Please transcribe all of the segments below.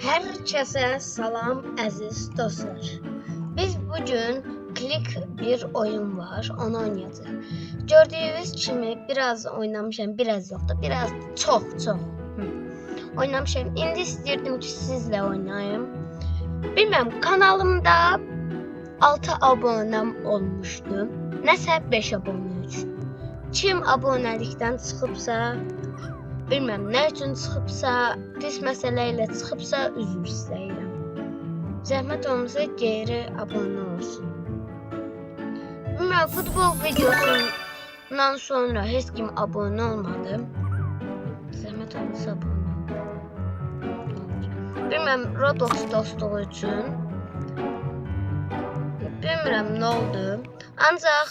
Herkese salam əziz dostlar. Biz bugün klik bir oyun var, onu oynayacağız. Gördüğünüz kimi biraz oynamışam, biraz yok da biraz çok oynamışam. İndi istəyirdim ki sizle oynayayım. Bilmem kanalımda 6 abonem olmuştu. Nəsə 5 abone üçün. Kim abonelikten çıxıbsa, bilmem ne üçün çıxıbsa, pis məsələ ilə çıxıbsa üzr istəyirəm. Zəhmət olmasa geri abone olsun. Bilmem futbol videosundan sonra heç kim abone olmadı. Zəhmət olmasa abone olun. Bilmem Roblox dostluğu üçün. Bilmirəm nə oldu. Ancaq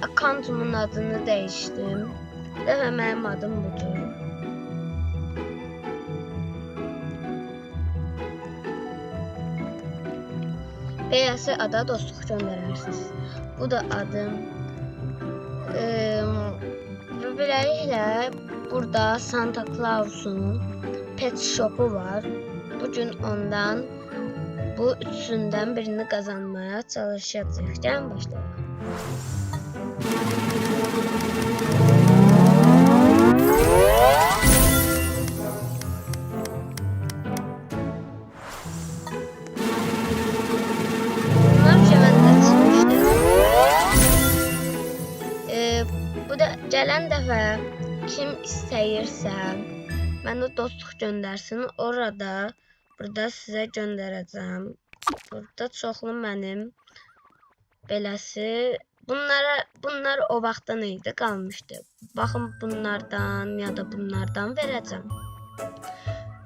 akkantumun adını dəyişdim. Dəfə mənim adım budur. Beyəsi ada dostluq göndərərsiniz. Bu da adım. Beləliklə burada Santa Claus'un pet shop'u var. Bugün ondan bu üçünden birini kazanmaya çalışacağız. Gəlin başlayalım. Bu da gələn dəfə kim istəyirsə mənə dostluq göndərsin. Burada sizə göndərəcəm. Burada çoxlu mənim beləsi. Bunlar o vaxtdan idi qalmışdı. Baxın bunlardan ya da bunlardan verəcəm.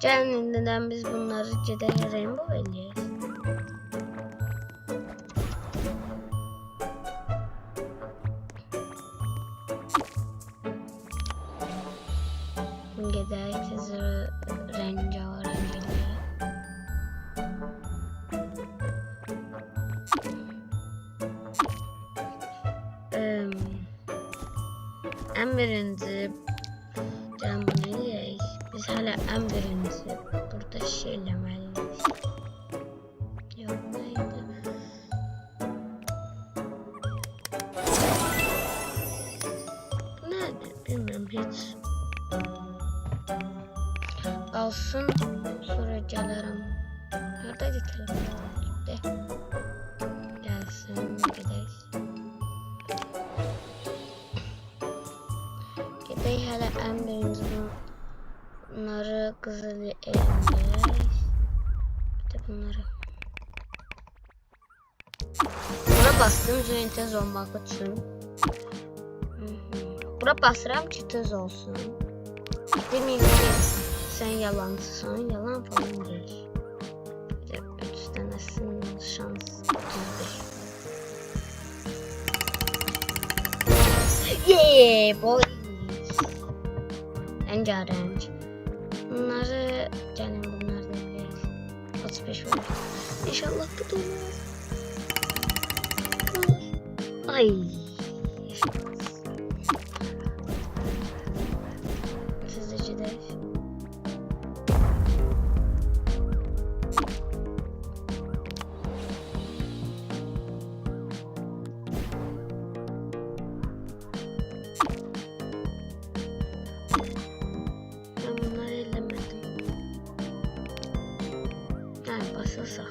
Gəlin indidən biz bunları gedək rainbow eləyək. Gedək sizi rengarenk eləyək. Ən birinci gəlin bunu eləyək. Biz hələ ən birinci burada şey eləməliyik. Yox, nə idi? Bu nədir? Bilmirəm heç. Alsın, sonra gələrəm. Haradadır telefon? Gəlsin, gedək. Gedək hələ ən birinci bunları qızıl eləyək. Bir də bunları. Buna bastım üzerine tez olmaq üçün. Buna basıram ki tez olsun. Demeyin ki sen yalancısın, yalan falan değil. Bir de 3 tanesinin şans 31. Yeah boy. Rengarenk. Bunları canım bunlar da değil. 35 var. İnşallah bu da olur. Ay. Sizce de. Basılsa.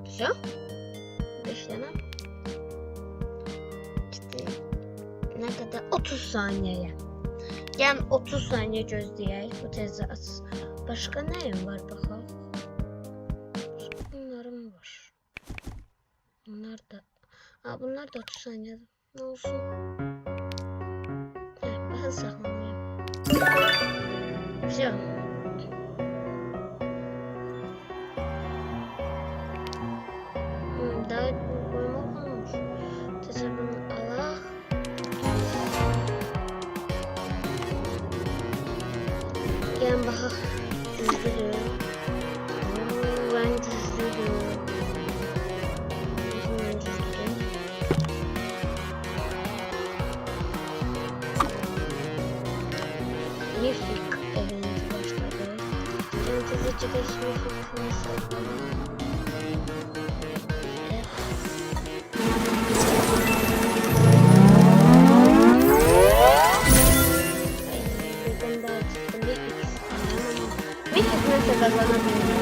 Güzel. 5 tane. İşte ne kadar? 30 saniyeye. Yani 30 saniye gözleyək. Bu tezə açsın. Başka neyim var bakalım. Bunlarım var. Bunlar da 30 saniye. Ne olsun? Ben saklamayayım. Güzel. Daha koymak olmuş. Tezir bunu alaq. Gəlin baxaq. Düzdür. Ben düzdür. seçme fikrini saklayın. Bir hikmetse kazanabilirim.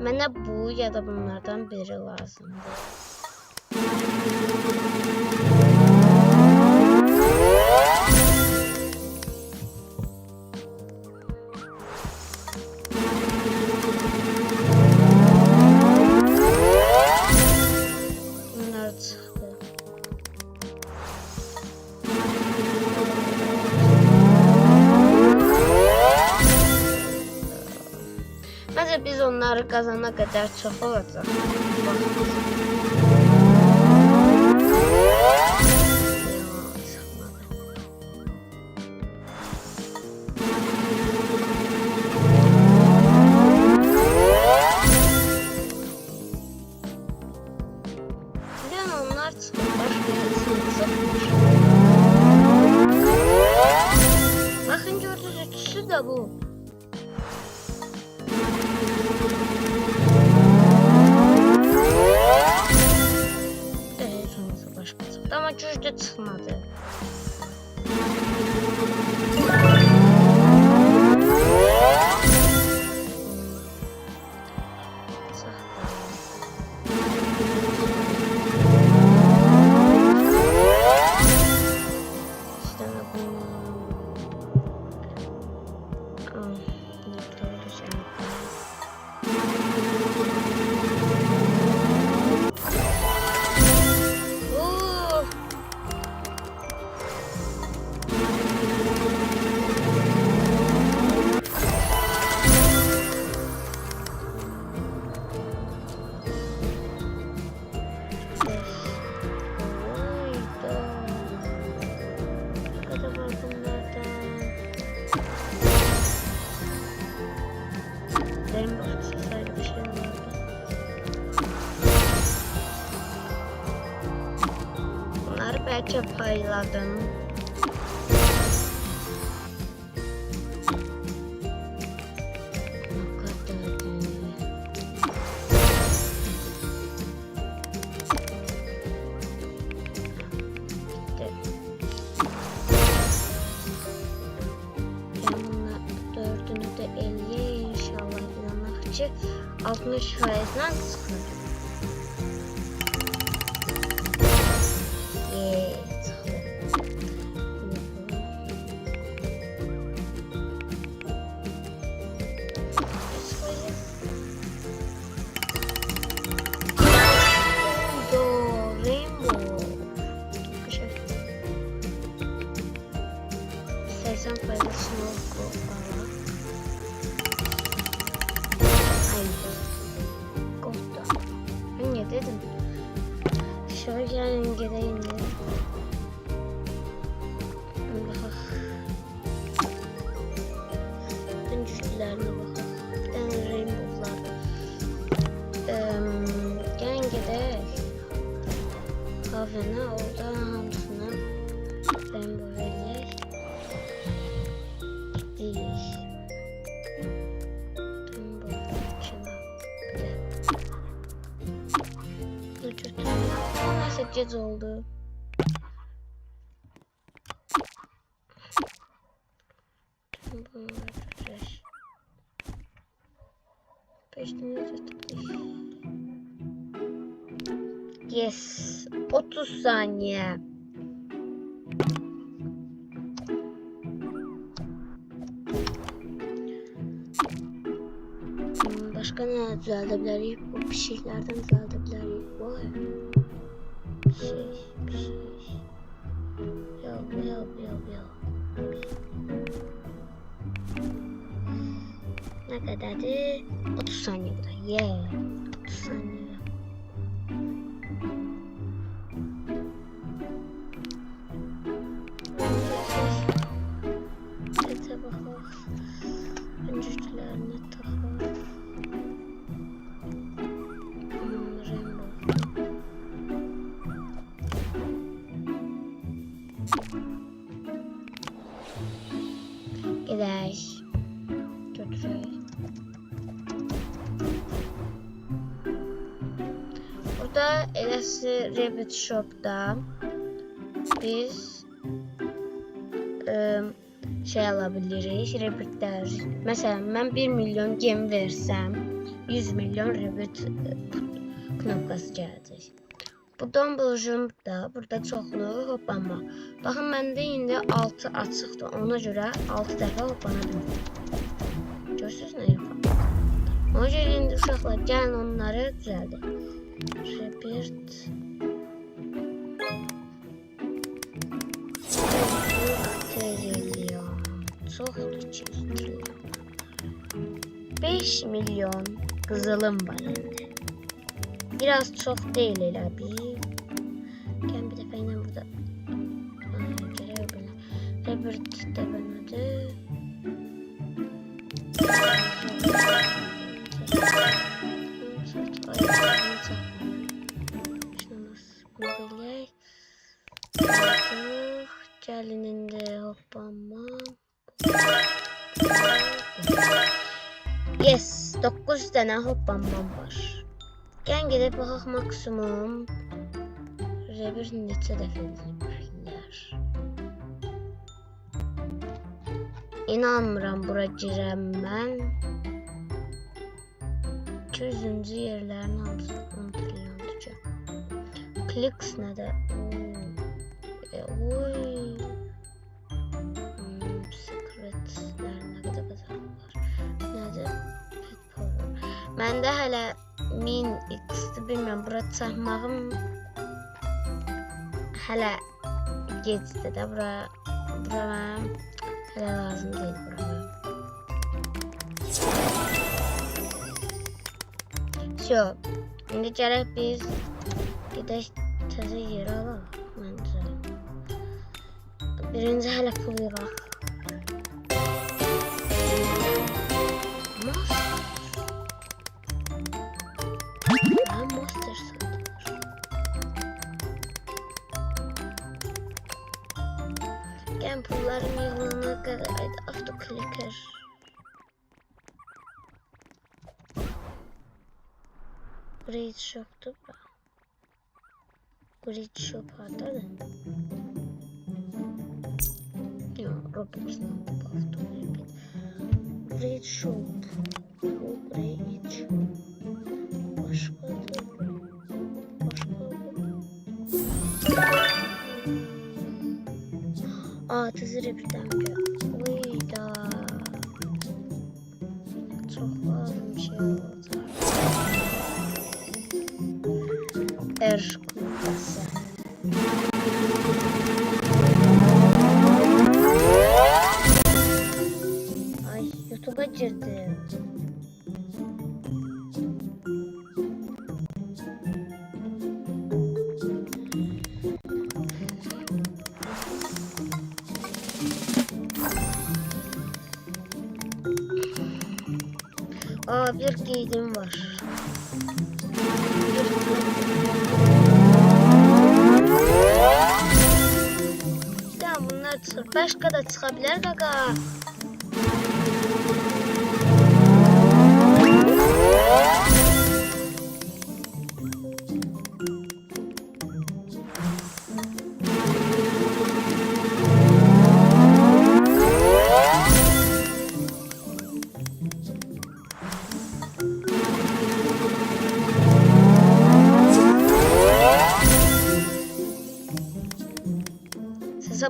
Mənə bu ya da bunlardan biri lazımdır. Bunlar çıxdı. Bence biz onları kazana kadar çok olacak. Onlar çıkıyor. Bakın gördüğünüz üçüsü de bu. Başka çıktı ama cüzde çıkmadı. Bunları belki payladım. Dördünü de 50 inşallah inanmakçı 60%'den çıkar. Sen paylaşımı oku falan. Aynen. Koptu. Ne dedim? Şöyle gelin geleyim de. Ben güçlülerine bakalım. Bir tane rainbow'lar. Gelin gidelim. Kahvene orada hamsını rainbow vereyim. Neyse gece oldu. Yes. 30 saniye. Başka ne düzeltebiliriz? Bu pişiklerden düzeltebiliriz. Vay. Bir şey. Yok. Ne kadardı? 30 saniye bu da. Yeah. 30 saniye. Sete bakalım. Öncüklerine takalım. Rainbow. Gider. Götüreyim. Burada elası Rabbit Shop'da biz şey alabiliriz. Rabbitler. Mesela ben 1 milyon gem versem 100 milyon Rabbit knopkası gelecek. Bu Dumblejump'da da burada çoxlu hoppanma. Baxın məndə indi 6 açıqdır. Ona görə 6 dəfə hoppana bildim. Görürsünüz nə yapalım? Ona görə indi uşaqlar gəlin onları düzəldik. Rabbit trilyon. Çoxdur 200 trilyon. 5 milyon qızılım var indi. Biraz çok değil elə bir. Gel bir defa yine burada. Geliyor böyle. Rabbit de benadı. Gelinin de hoppanma. Yes, 9 tane hoppanmam var. Gel gidip baxaq maksimum Rabbit neçə dəfə ediblər. İnanmıram bura girəm mən. 200-cü yerlərin hamısı 10 trilyondur ki. Clicks nədir? Oy. Secretlər nə qədər qazanırlar. Nədir? Pet power. Məndə hələ 1000x'dir, bilmirəm, bura çıxmağım hələ gecdir də, bura mənim hələ lazım deyil bura mənim. İndi gərək biz gedək təzə yer alaq, məncə. Birinci hələ pul yığaq. Monster satılır. Gel pullarım yığılana kadar autoclicker. Great Shop'tu bu. Great Shop hardadır? Yok, Roblox'dan bu autoclicker. Great Shop. Great Shop. Tızı Rabbit'ten gör. Uyda. Çok lazım şey olacak. Knopkası. Ay, YouTube'a girdim. Bir giydim var. Ya bunlar çıkır. Başka da çıkabilir gaga.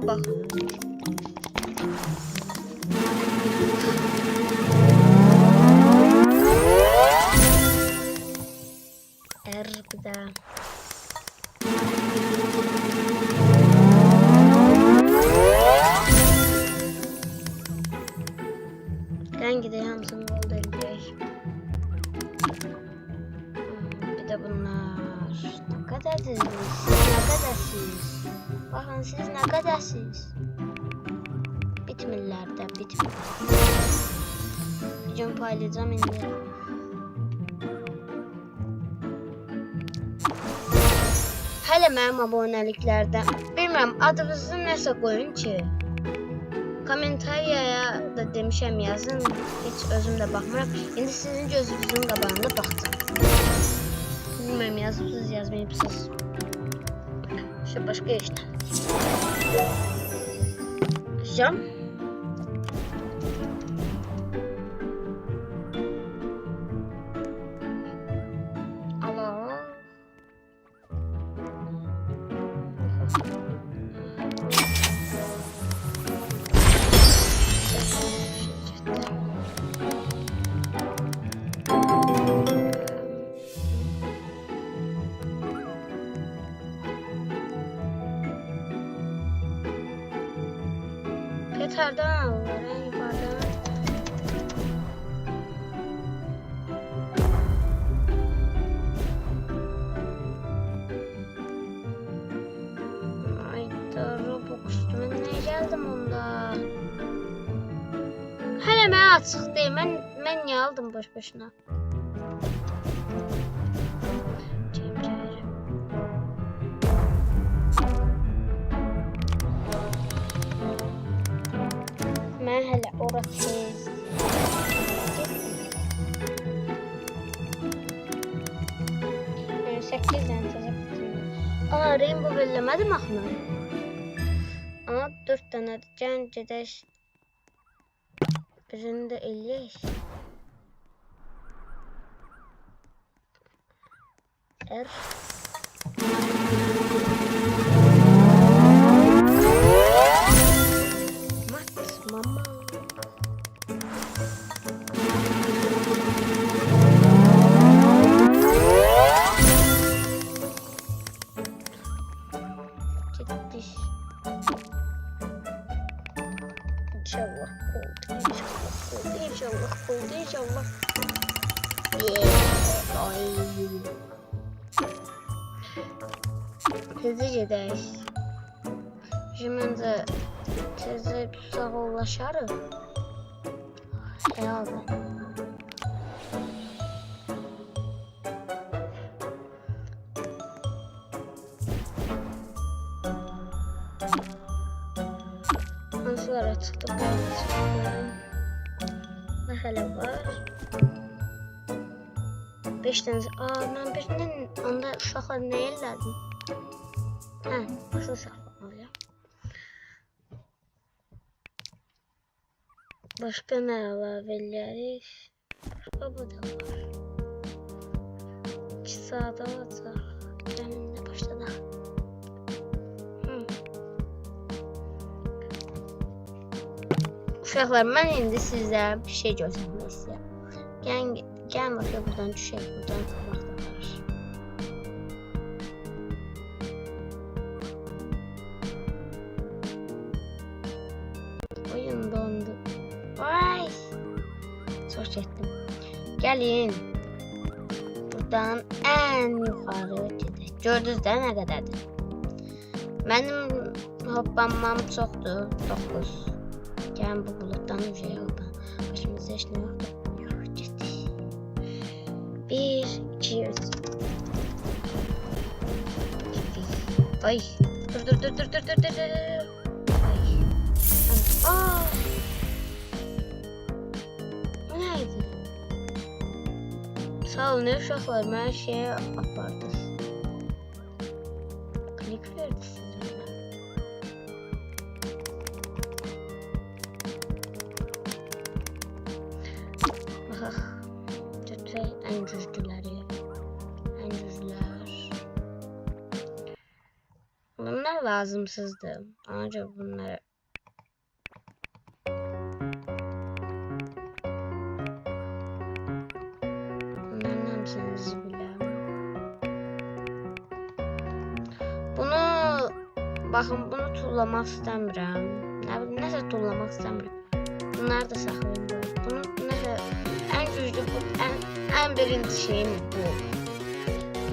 Bak. Bir daha. Ben gideyim hamsını doldurayım. İşte bunlar. Ne kadarsınız? Siz ne kadarsınız? Bakın siz ne kadarsınız? Bitmirlər də, bitmirlər. Videomu paylaşacağım indi. Hələ mənim abunəliklərdən. Bilmirəm, adınızı nəsə qoyun ki. Kommentariyaya da demişəm yazın. Heç özüm də baxmıram. İndi sizin gözünüzün qabağında baxacağım. Bilmirəm, yazıbsınız, yazmayıbsınız. İşte başqa işlə. Cam. Yeterden alırlar en yukarıdan. Ayda Robux ben ne geldim onda? Hele ben açık değil. Ben niye aldım boş boşuna? Ben hele orası 8'den Aa, Rainbow bellemedim axı. Ama 4 tane can gedək. Birini de eləyək. Max mama. İnşallah oldu, inşallah. Ay. Hızlı gedək. Şimdi de tezə sağollaşarıq. Herhalde. Hansılara çıktı? Ne hele var? 5 tane. Aa, ben birinden onda uşaqlar ne yerlerdim? Hə, başa saxlamalıyam. Başqa nə əlavə eləyərik? Başqa bu da var. 2 saat alacaq. Gəlinlə başladaq. Uşaqlar, mən indi sizə bir şey göstərmək istəyirəm. Gəlin baxaq, buradan düşək, buradan vaxtlar var. Oyun dondu. Ay! Çox getdim. Gəlin. Buradan ən yuxarı gedək. Gördünüz də nə qədərdir? Mənim hoppanmam çoxdur. 9. Gəlin bu bulutdan yüzəyə hoppan. Başımızda heç nə yoxdur. Yox, getdik. 1, 2, 3. Ay. Dur. Ay. Aa. Bu neydi? Sağ olun uşaqlar, mən şeyə apardınız. Klik verdi sizə. Baxaq. Götürək ən güclüləri. Ən güclülər. Bunlar lazımsızdır. Ancaq bunları baxın, bunu tullamaq istəmirəm. Nəsə tullamaq istəmirəm. Bunları da saxlayın böyle. Bunun nəsə ən güclü bu, ən birinci şeyim bu.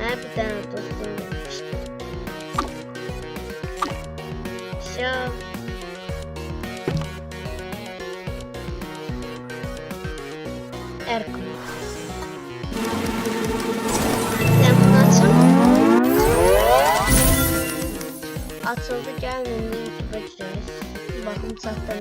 Mənə bir dənə dostum vermişdi. Şa. Erkan. Sen bunu açın. Açıldı, gelin YouTube'a gireriz. Bakın zaten